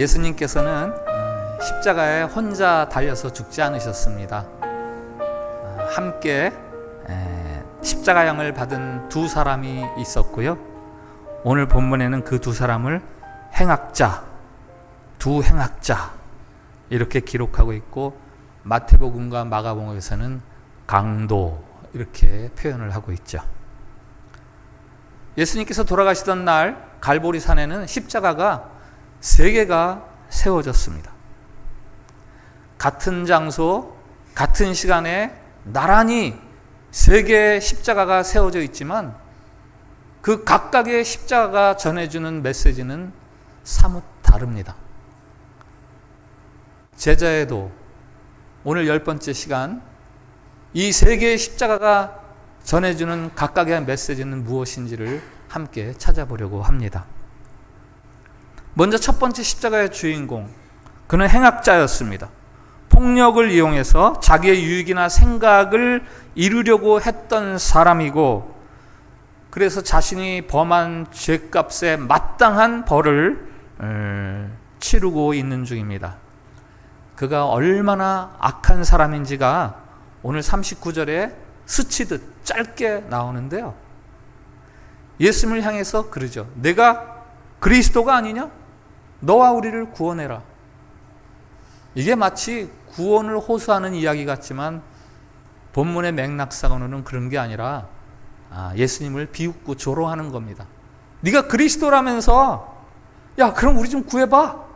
예수님께서는 십자가에 혼자 달려서 죽지 않으셨습니다. 함께 십자가형을 받은 두 사람이 있었고요. 오늘 본문에는 그 두 사람을 행악자, 두 행악자 이렇게 기록하고 있고, 마태복음과 마가복음에서는 강도 이렇게 표현을 하고 있죠. 예수님께서 돌아가시던 날 갈보리 산에는 십자가가 3개가 세워졌습니다. 같은 장소, 같은 시간에 나란히 3개의 십자가가 세워져 있지만 그 각각의 십자가가 전해주는 메시지는 사뭇 다릅니다. 제자에도 오늘 10번째 시간, 이 3개의 십자가가 전해주는 각각의 메시지는 무엇인지를 함께 찾아보려고 합니다. 먼저 첫 번째 십자가의 주인공, 그는 행악자였습니다. 폭력을 이용해서 자기의 유익이나 생각을 이루려고 했던 사람이고, 그래서 자신이 범한 죄값에 마땅한 벌을 치르고 있는 중입니다. 그가 얼마나 악한 사람인지가 오늘 39절에 스치듯 짧게 나오는데요. 예수님을 향해서 그러죠. 내가 그리스도가 아니냐? 너와 우리를 구원해라. 이게 마치 구원을 호소하는 이야기 같지만 본문의 맥락상으로는 그런 게 아니라 예수님을 비웃고 조롱하는 겁니다. 네가 그리스도라면서 야, 그럼 우리 좀 구해봐.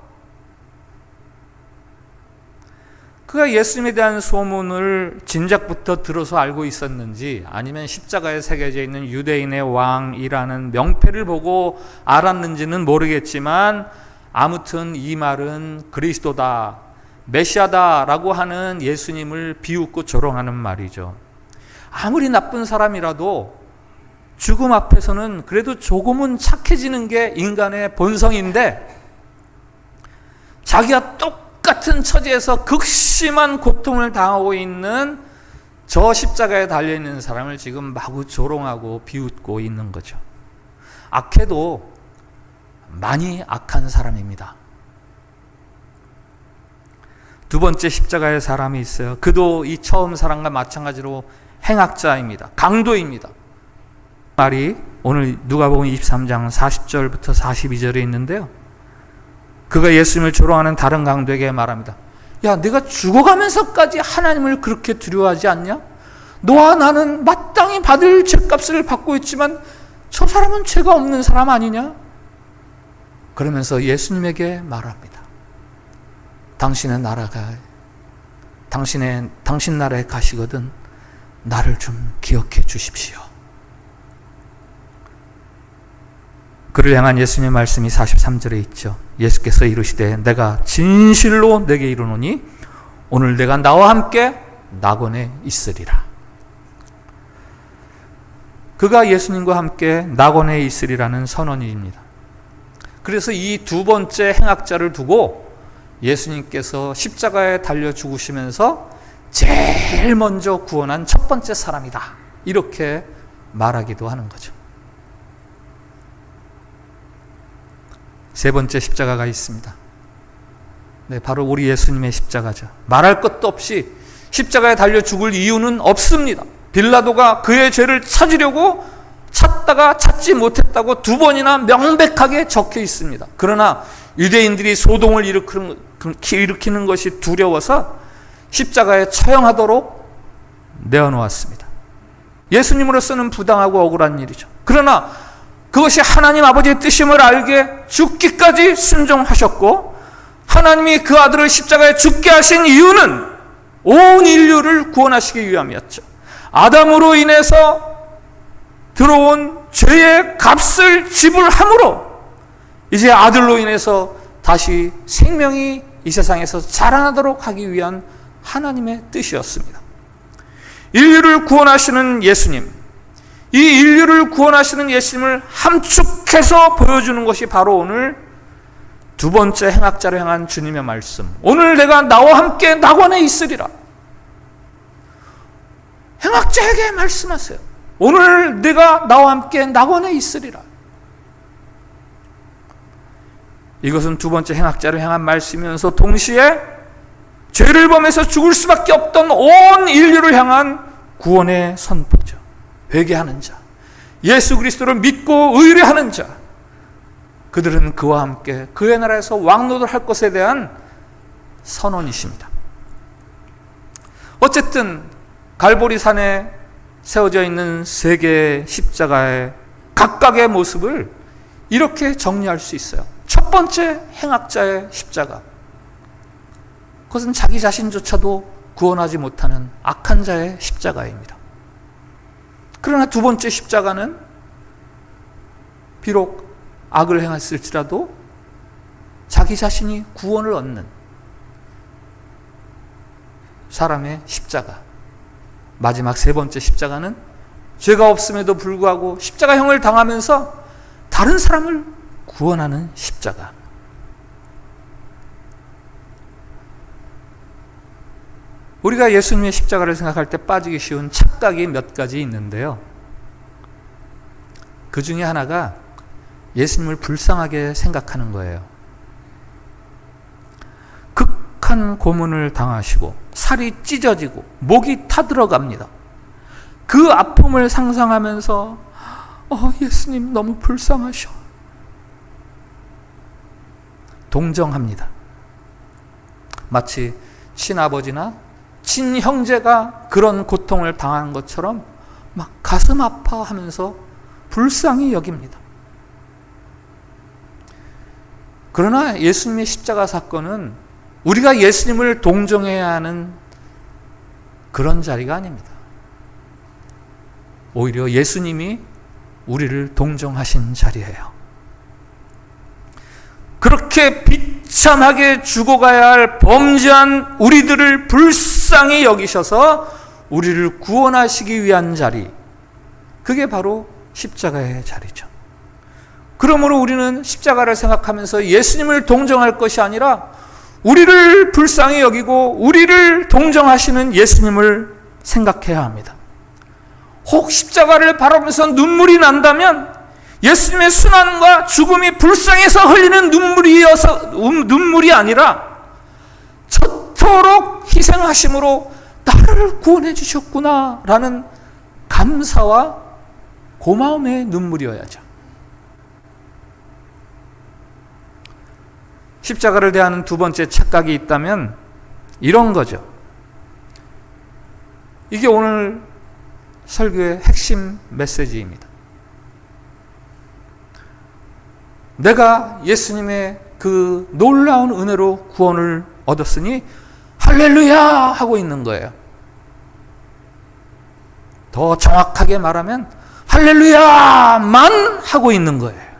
그가 예수님에 대한 소문을 진작부터 들어서 알고 있었는지, 아니면 십자가에 새겨져 있는 유대인의 왕이라는 명패를 보고 알았는지는 모르겠지만, 아무튼 이 말은 그리스도다, 메시아다라고 하는 예수님을 비웃고 조롱하는 말이죠. 아무리 나쁜 사람이라도 죽음 앞에서는 그래도 조금은 착해지는 게 인간의 본성인데, 자기가 똑같은 처지에서 극심한 고통을 당하고 있는 저 십자가에 달려있는 사람을 지금 마구 조롱하고 비웃고 있는 거죠. 악해도 많이 악한 사람입니다. 두 번째 십자가의 사람이 있어요. 그도 이 처음 사람과 마찬가지로 행악자입니다. 강도입니다. 말이 오늘 누가복음 23장 40절부터 42절에 있는데요. 그가 예수님을 조롱하는 다른 강도에게 말합니다. 야, 내가 죽어가면서까지 하나님을 그렇게 두려워하지 않냐? 너와 나는 마땅히 받을 죄값을 받고 있지만 저 사람은 죄가 없는 사람 아니냐? 그러면서 예수님에게 말합니다. 당신의 나라가, 당신 나라에 가시거든 나를 좀 기억해 주십시오. 그를 향한 예수님의 말씀이 43절에 있죠. 예수께서 이르시되 내가 진실로 내게 이르노니 오늘 내가 나와 함께 낙원에 있으리라. 그가 예수님과 함께 낙원에 있으리라는 선언입니다. 그래서 이 두 번째 행악자를 두고 예수님께서 십자가에 달려 죽으시면서 제일 먼저 구원한 첫 번째 사람이다, 이렇게 말하기도 하는 거죠. 세 번째 십자가가 있습니다. 네, 바로 우리 예수님의 십자가죠. 말할 것도 없이 십자가에 달려 죽을 이유는 없습니다. 빌라도가 그의 죄를 찾으려고 찾다가 찾지 못했다고 2번이나 명백하게 적혀 있습니다. 그러나 유대인들이 소동을 일으키는 것이 두려워서 십자가에 처형하도록 내어놓았습니다. 예수님으로서는 부당하고 억울한 일이죠. 그러나 그것이 하나님 아버지의 뜻임을 알게 죽기까지 순종하셨고, 하나님이 그 아들을 십자가에 죽게 하신 이유는 온 인류를 구원하시기 위함이었죠. 아담으로 인해서 들어온 죄의 값을 지불함으로 이제 아들로 인해서 다시 생명이 이 세상에서 자라나도록 하기 위한 하나님의 뜻이었습니다. 인류를 구원하시는 예수님, 이 인류를 구원하시는 예수님을 함축해서 보여주는 것이 바로 오늘 두 번째 행악자로 향한 주님의 말씀. 오늘 내가 나와 함께 낙원에 있으리라. 행악자에게 말씀하세요. 오늘 내가 나와 함께 낙원에 있으리라. 이것은 두 번째 행악자를 향한 말씀이면서 동시에 죄를 범해서 죽을 수밖에 없던 온 인류를 향한 구원의 선포죠. 회개하는 자, 예수 그리스도를 믿고 의뢰하는 자, 그들은 그와 함께 그의 나라에서 왕노를 할 것에 대한 선언이십니다. 어쨌든 갈보리 산에 세워져 있는 세 개의 십자가의 각각의 모습을 이렇게 정리할 수 있어요. 첫 번째 행악자의 십자가, 그것은 자기 자신조차도 구원하지 못하는 악한 자의 십자가입니다. 그러나 두 번째 십자가는 비록 악을 행했을지라도 자기 자신이 구원을 얻는 사람의 십자가. 마지막 세 번째 십자가는 죄가 없음에도 불구하고 십자가형을 당하면서 다른 사람을 구원하는 십자가. 우리가 예수님의 십자가를 생각할 때 빠지기 쉬운 착각이 몇 가지 있는데요. 그 중에 하나가 예수님을 불쌍하게 생각하는 거예요. 극한 고문을 당하시고 살이 찢어지고 목이 타들어갑니다. 그 아픔을 상상하면서 예수님 너무 불쌍하셔. 동정합니다. 마치 친아버지나 친형제가 그런 고통을 당하는 것처럼 막 가슴 아파하면서 불쌍히 여깁니다. 그러나 예수님의 십자가 사건은 우리가 예수님을 동정해야 하는 그런 자리가 아닙니다. 오히려 예수님이 우리를 동정하신 자리예요. 그렇게 비참하게 죽어가야 할 범죄한 우리들을 불쌍히 여기셔서 우리를 구원하시기 위한 자리, 그게 바로 십자가의 자리죠. 그러므로 우리는 십자가를 생각하면서 예수님을 동정할 것이 아니라 우리를 불쌍히 여기고 우리를 동정하시는 예수님을 생각해야 합니다. 혹 십자가를 바라보면서 눈물이 난다면 예수님의 순환과 죽음이 불쌍해서 흘리는 눈물이 아니라 저토록 희생하심으로 나를 구원해 주셨구나 라는 감사와 고마움의 눈물이어야죠. 십자가를 대하는 두 번째 착각이 있다면 이런 거죠. 이게 오늘 설교의 핵심 메시지입니다. 내가 예수님의 그 놀라운 은혜로 구원을 얻었으니 할렐루야 하고 있는 거예요. 더 정확하게 말하면 할렐루야만 하고 있는 거예요.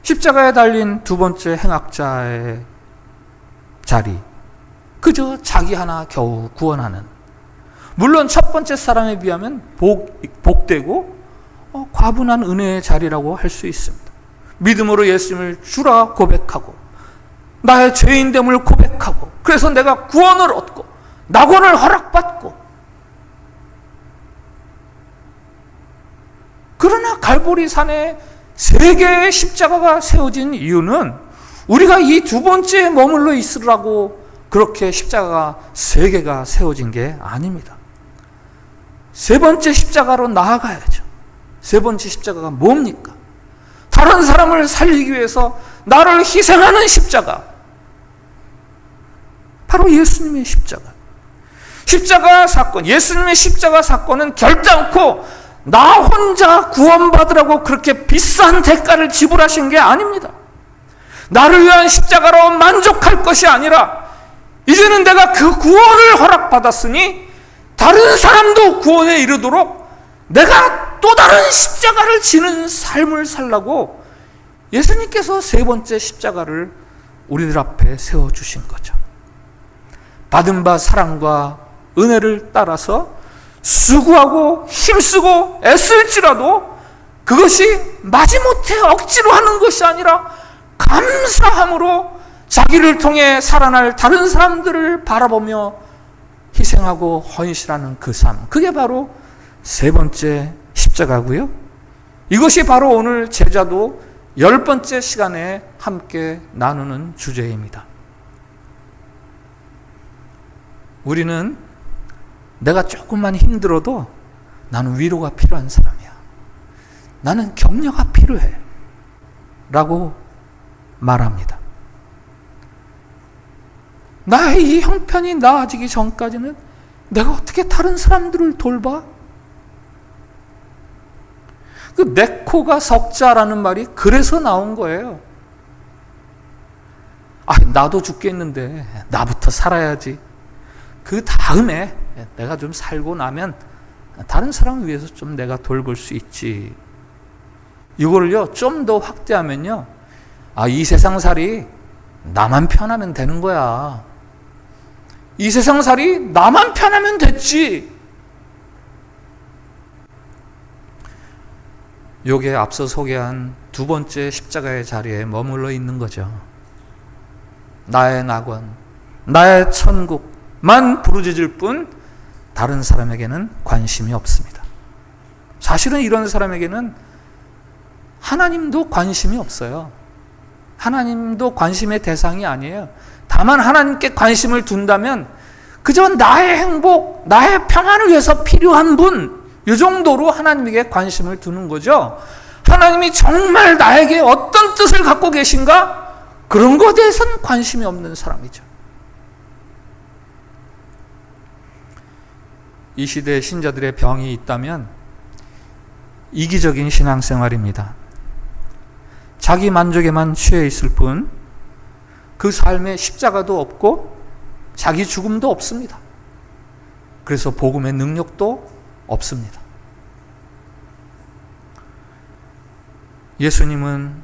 십자가에 달린 두 번째 행악자의 자리, 그저 자기 하나 겨우 구원하는, 물론 첫 번째 사람에 비하면 복되고 과분한 은혜의 자리라고 할 수 있습니다. 믿음으로 예수님을 주라 고백하고 나의 죄인됨을 고백하고 그래서 내가 구원을 얻고 낙원을 허락받고, 그러나 갈보리 산에 세 개의 십자가가 세워진 이유는 우리가 이 두 번째에 머물러 있으라고 그렇게 십자가가 세 개가 세워진 게 아닙니다. 세 번째 십자가로 나아가야죠. 세 번째 십자가가 뭡니까? 다른 사람을 살리기 위해서 나를 희생하는 십자가. 바로 예수님의 십자가. 십자가 사건, 예수님의 십자가 사건은 결단코 나 혼자 구원받으라고 그렇게 비싼 대가를 지불하신 게 아닙니다. 나를 위한 십자가로 만족할 것이 아니라 이제는 내가 그 구원을 허락받았으니 다른 사람도 구원에 이르도록 내가 또 다른 십자가를 지는 삶을 살라고 예수님께서 세 번째 십자가를 우리들 앞에 세워주신 거죠. 받은 바 사랑과 은혜를 따라서 수고하고 힘쓰고 애쓸지라도 그것이 마지못해 억지로 하는 것이 아니라 감사함으로 자기를 통해 살아날 다른 사람들을 바라보며 희생하고 헌신하는 그 삶, 그게 바로 세 번째 십자가고요. 이것이 바로 오늘 제자도 10번째 시간에 함께 나누는 주제입니다. 우리는 내가 조금만 힘들어도 나는 위로가 필요한 사람이야. 나는 격려가 필요해. 라고 말합니다. 나의 이 형편이 나아지기 전까지는 내가 어떻게 다른 사람들을 돌봐? 그 내 코가 석자라는 말이 그래서 나온 거예요. 나도 죽겠는데 나부터 살아야지. 그 다음에 내가 좀 살고 나면 다른 사람을 위해서 좀 내가 돌볼 수 있지. 이걸요 좀 더 확대하면요, 이 세상살이 나만 편하면 되는 거야. 이 세상살이 나만 편하면 됐지. 요게 앞서 소개한 두 번째 십자가의 자리에 머물러 있는 거죠. 나의 낙원, 나의 천국만 부르짖을 뿐 다른 사람에게는 관심이 없습니다. 사실은 이런 사람에게는 하나님도 관심이 없어요. 하나님도 관심의 대상이 아니에요. 다만 하나님께 관심을 둔다면 그저 나의 행복, 나의 평안을 위해서 필요한 분, 이 정도로 하나님에게 관심을 두는 거죠. 하나님이 정말 나에게 어떤 뜻을 갖고 계신가? 그런 것에 대해서는 관심이 없는 사람이죠. 이 시대의 신자들의 병이 있다면 이기적인 신앙생활입니다. 자기 만족에만 취해 있을 뿐 그 삶에 십자가도 없고 자기 죽음도 없습니다. 그래서 복음의 능력도 없습니다. 예수님은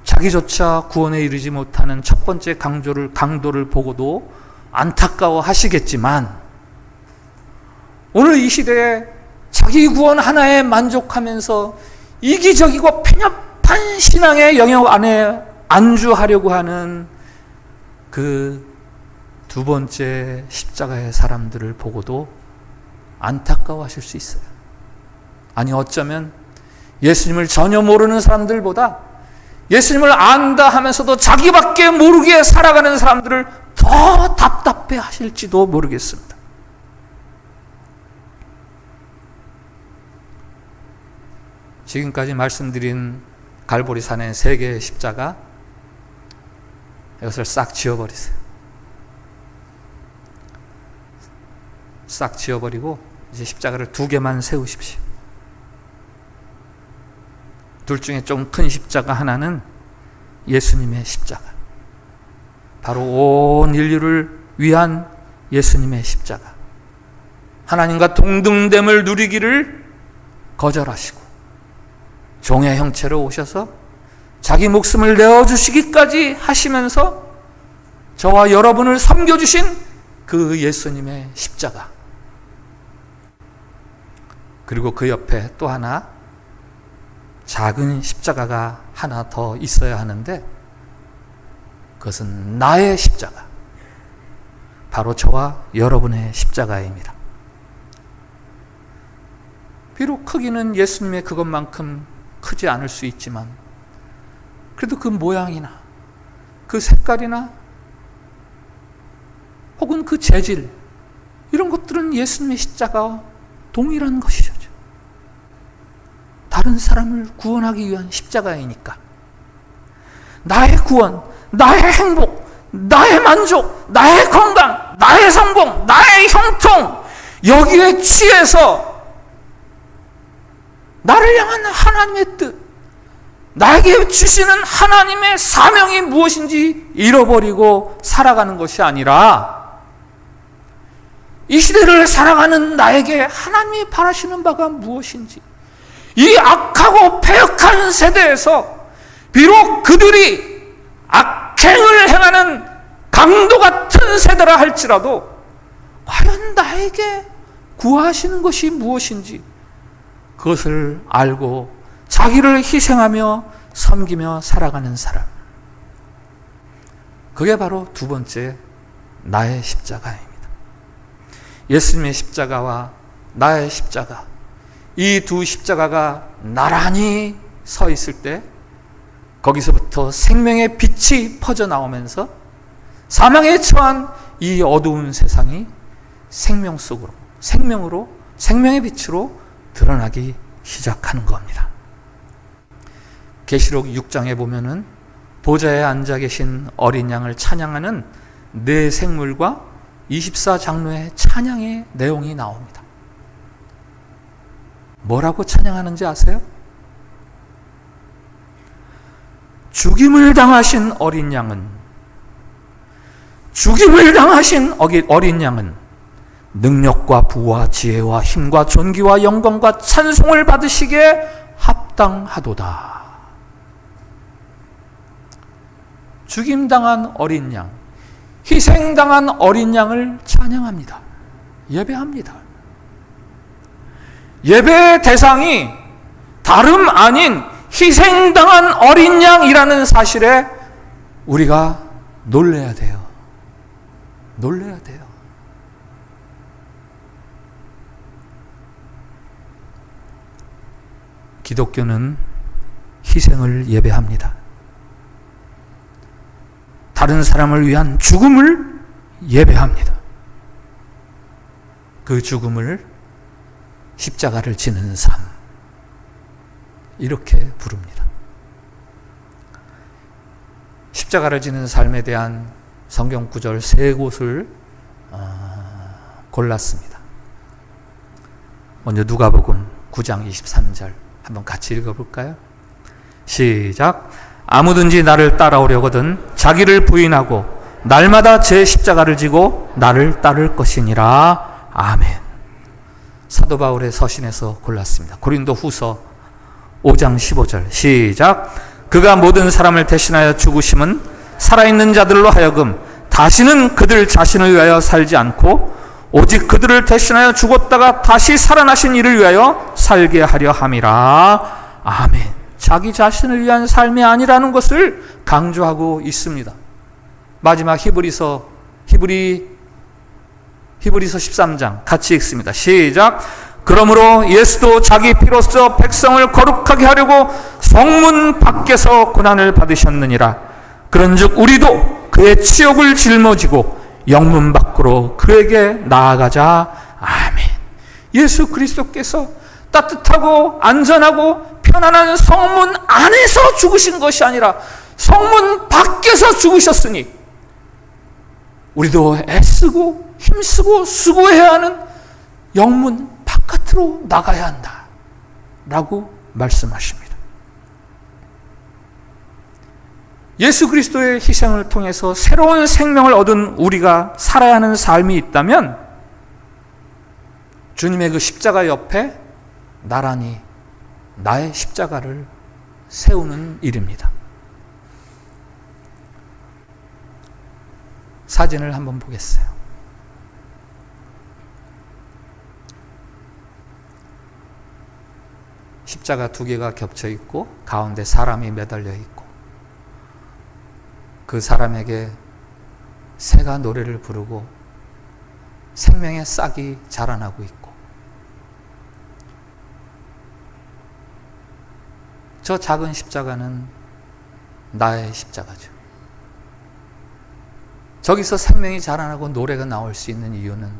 자기조차 구원에 이르지 못하는 첫 번째 강도를 보고도 안타까워 하시겠지만, 오늘 이 시대에 자기 구원 하나에 만족하면서 이기적이고 편협한 신앙의 영역 안에 안주하려고 하는 그 두 번째 십자가의 사람들을 보고도 안타까워하실 수 있어요. 아니, 어쩌면 예수님을 전혀 모르는 사람들보다 예수님을 안다 하면서도 자기밖에 모르게 살아가는 사람들을 더 답답해 하실지도 모르겠습니다. 지금까지 말씀드린 갈보리산의 3개의 십자가, 이것을 싹 지워버리세요. 싹 지워버리고 이제 십자가를 2개만 세우십시오. 둘 중에 좀 큰 십자가 하나는 예수님의 십자가, 바로 온 인류를 위한 예수님의 십자가, 하나님과 동등됨을 누리기를 거절하시고 종의 형체로 오셔서 자기 목숨을 내어주시기까지 하시면서 저와 여러분을 섬겨주신 그 예수님의 십자가, 그리고 그 옆에 또 하나 작은 십자가가 하나 더 있어야 하는데, 그것은 나의 십자가, 바로 저와 여러분의 십자가입니다. 비록 크기는 예수님의 그것만큼 크지 않을 수 있지만, 그래도 그 모양이나 그 색깔이나 혹은 그 재질, 이런 것들은 예수님의 십자가와 동일한 것이죠. 다른 사람을 구원하기 위한 십자가이니까. 나의 구원, 나의 행복, 나의 만족, 나의 건강, 나의 성공, 나의 형통, 여기에 취해서 나를 향한 하나님의 뜻, 나에게 주시는 하나님의 사명이 무엇인지 잃어버리고 살아가는 것이 아니라, 이 시대를 살아가는 나에게 하나님이 바라시는 바가 무엇인지, 이 악하고 패역한 세대에서 비록 그들이 악행을 행하는 강도 같은 세대라 할지라도 과연 나에게 구하시는 것이 무엇인지 그것을 알고 자기를 희생하며 섬기며 살아가는 사람, 그게 바로 두 번째 나의 십자가입니다. 예수님의 십자가와 나의 십자가, 이 두 십자가가 나란히 서 있을 때 거기서부터 생명의 빛이 퍼져나오면서 사망에 처한 이 어두운 세상이 생명 속으로, 생명의 빛으로 드러나기 시작하는 겁니다. 계시록 6장에 보면은 보좌에 앉아 계신 어린 양을 찬양하는 네 생물과 24장로의 찬양의 내용이 나옵니다. 뭐라고 찬양하는지 아세요? 죽임을 당하신 어린 양은 능력과 부와 지혜와 힘과 존귀와 영광과 찬송을 받으시기에 합당하도다. 죽임당한 어린 양, 희생당한 어린 양을 찬양합니다. 예배합니다. 예배의 대상이 다름 아닌 희생당한 어린 양이라는 사실에 우리가 놀라야 돼요. 놀라야 돼요. 기독교는 희생을 예배합니다. 다른 사람을 위한 죽음을 예배합니다. 그 죽음을 십자가를 지는 삶, 이렇게 부릅니다. 십자가를 지는 삶에 대한 성경 구절 3곳을 골랐습니다. 먼저 누가복음 9장 23절 한번 같이 읽어볼까요? 시작. 아무든지 나를 따라오려거든 자기를 부인하고 날마다 제 십자가를 지고 나를 따를 것이니라. 아멘. 사도 바울의 서신에서 골랐습니다. 고린도 후서 5장 15절 시작. 그가 모든 사람을 대신하여 죽으심은 살아있는 자들로 하여금 다시는 그들 자신을 위하여 살지 않고 오직 그들을 대신하여 죽었다가 다시 살아나신 이를 위하여 살게 하려 함이라. 아멘. 자기 자신을 위한 삶이 아니라는 것을 강조하고 있습니다. 마지막 히브리서 13장 같이 읽습니다. 시작. 그러므로 예수도 자기 피로써 백성을 거룩하게 하려고 성문 밖에서 고난을 받으셨느니라. 그런즉 우리도 그의 치욕을 짊어지고 영문 밖으로 그에게 나아가자. 아멘. 예수 그리스도께서 따뜻하고 안전하고 편안한 성문 안에서 죽으신 것이 아니라 성문 밖에서 죽으셨으니 우리도 애쓰고 힘쓰고 수고해야 하는 영문 바깥으로 나가야 한다 라고 말씀하십니다. 예수 그리스도의 희생을 통해서 새로운 생명을 얻은 우리가 살아야 하는 삶이 있다면 주님의 그 십자가 옆에 나란히 나의 십자가를 세우는 일입니다. 사진을 한번 보겠어요. 십자가 2개가 겹쳐 있고 가운데 사람이 매달려 있고 그 사람에게 새가 노래를 부르고 생명의 싹이 자라나고 있고 저 작은 십자가는 나의 십자가죠. 저기서 생명이 자라나고 노래가 나올 수 있는 이유는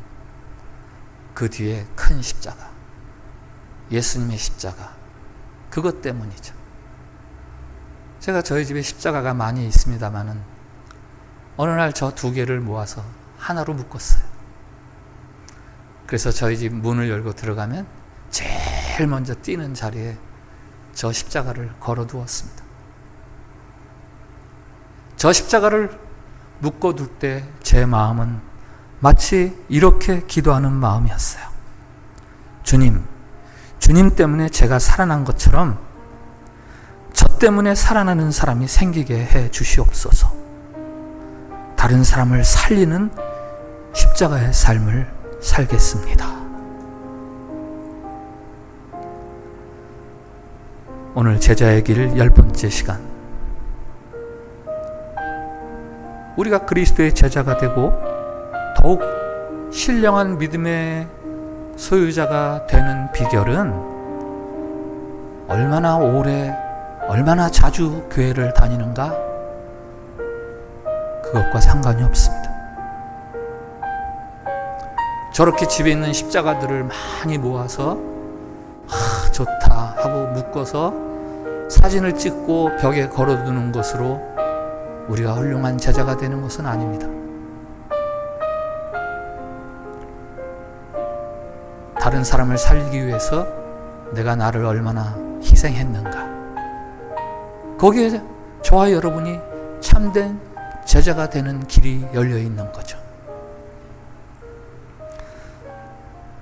그 뒤에 큰 십자가, 예수님의 십자가, 그것 때문이죠. 제가 저희 집에 십자가가 많이 있습니다마는 어느 날 저 2개를 모아서 하나로 묶었어요. 그래서 저희 집 문을 열고 들어가면 제일 먼저 뛰는 자리에 저 십자가를 걸어두었습니다. 저 십자가를 묶어둘 때 제 마음은 마치 이렇게 기도하는 마음이었어요. 주님 때문에 제가 살아난 것처럼 저 때문에 살아나는 사람이 생기게 해 주시옵소서. 다른 사람을 살리는 십자가의 삶을 살겠습니다. 오늘 제자의 길 10번째 시간, 우리가 그리스도의 제자가 되고 더욱 신령한 믿음의 소유자가 되는 비결은 얼마나 오래, 얼마나 자주 교회를 다니는가? 그것과 상관이 없습니다. 저렇게 집에 있는 십자가들을 많이 모아서 좋다 하고 묶어서 사진을 찍고 벽에 걸어두는 것으로 우리가 훌륭한 제자가 되는 것은 아닙니다. 다른 사람을 살리기 위해서 내가 나를 얼마나 희생했는가, 거기에 저와 여러분이 참된 제자가 되는 길이 열려 있는 거죠.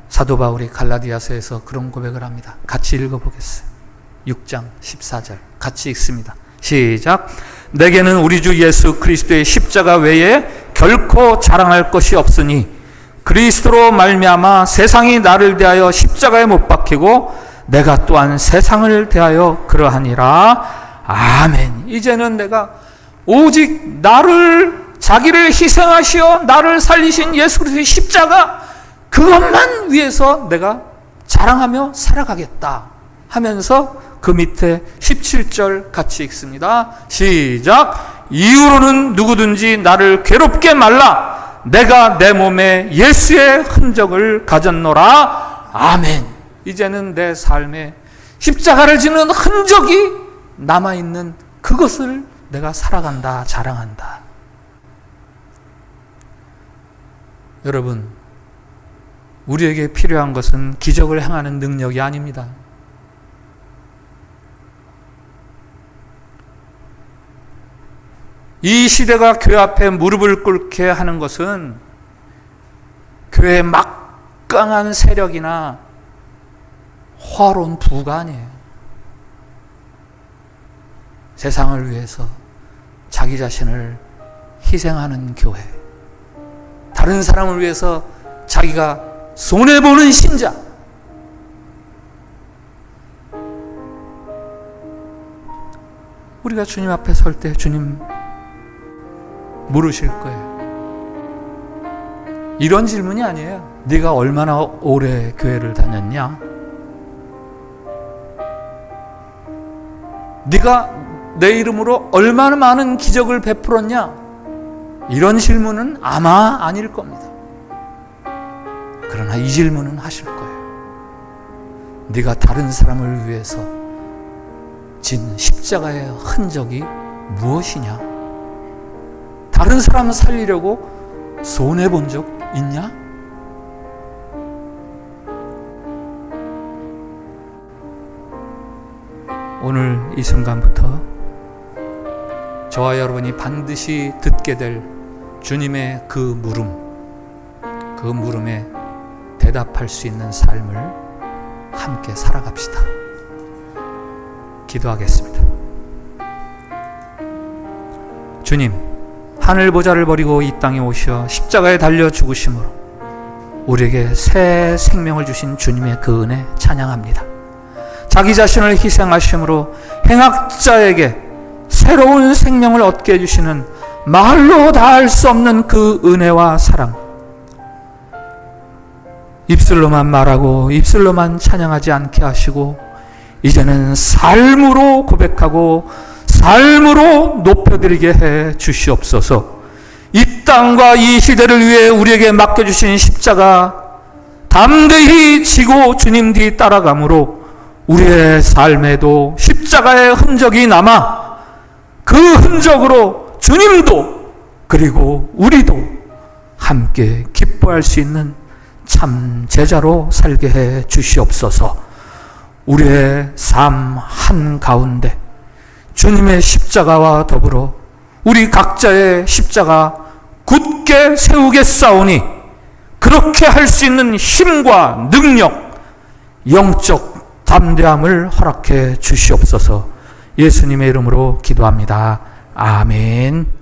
사도 바울이 갈라디아서에서 그런 고백을 합니다. 같이 읽어보겠어요. 6장 14절 같이 읽습니다. 시작. 내게는 우리 주 예수 그리스도의 십자가 외에 결코 자랑할 것이 없으니 그리스도로 말미암아 세상이 나를 대하여 십자가에 못 박히고 내가 또한 세상을 대하여 그러하니라. 아멘. 이제는 내가 오직 나를, 자기를 희생하시어 나를 살리신 예수 그리스도의 십자가, 그것만 위해서 내가 자랑하며 살아가겠다 하면서 그 밑에 17절 같이 읽습니다. 시작. 이후로는 누구든지 나를 괴롭게 말라. 내가 내 몸에 예수의 흔적을 가졌노라. 아멘. 이제는 내 삶에 십자가를 지는 흔적이 남아있는 그것을 내가 살아간다, 자랑한다. 여러분, 우리에게 필요한 것은 기적을 행하는 능력이 아닙니다. 이 시대가 교회 앞에 무릎을 꿇게 하는 것은 교회의 막강한 세력이나 화로운 부가 아니에요. 세상을 위해서 자기 자신을 희생하는 교회, 다른 사람을 위해서 자기가 손해보는 신자, 우리가 주님 앞에 설 때 주님 물으실 거예요. 이런 질문이 아니에요. 네가 얼마나 오래 교회를 다녔냐? 네가 내 이름으로 얼마나 많은 기적을 베풀었냐? 이런 질문은 아마 아닐 겁니다. 그러나 이 질문은 하실 거예요. 네가 다른 사람을 위해서 진 십자가의 흔적이 무엇이냐? 다른 사람을 살리려고 손해본 적 있냐? 오늘 이 순간부터 저와 여러분이 반드시 듣게 될 주님의 그 물음에 대답할 수 있는 삶을 함께 살아갑시다. 기도하겠습니다. 주님, 하늘 보좌를 버리고 이 땅에 오셔 십자가에 달려 죽으심으로 우리에게 새 생명을 주신 주님의 그 은혜 찬양합니다. 자기 자신을 희생하심으로 행악자에게 새로운 생명을 얻게 해주시는 말로 다할 수 없는 그 은혜와 사랑, 입술로만 말하고 입술로만 찬양하지 않게 하시고 이제는 삶으로 고백하고 삶으로 높여드리게 해 주시옵소서. 이 땅과 이 시대를 위해 우리에게 맡겨주신 십자가 담대히 지고 주님 뒤 따라가므로 우리의 삶에도 십자가의 흔적이 남아 그 흔적으로 주님도 그리고 우리도 함께 기뻐할 수 있는 참 제자로 살게 해 주시옵소서. 우리의 삶 한가운데 주님의 십자가와 더불어 우리 각자의 십자가 굳게 세우겠사오니 그렇게 할 수 있는 힘과 능력, 영적 담대함을 허락해 주시옵소서. 예수님의 이름으로 기도합니다. 아멘.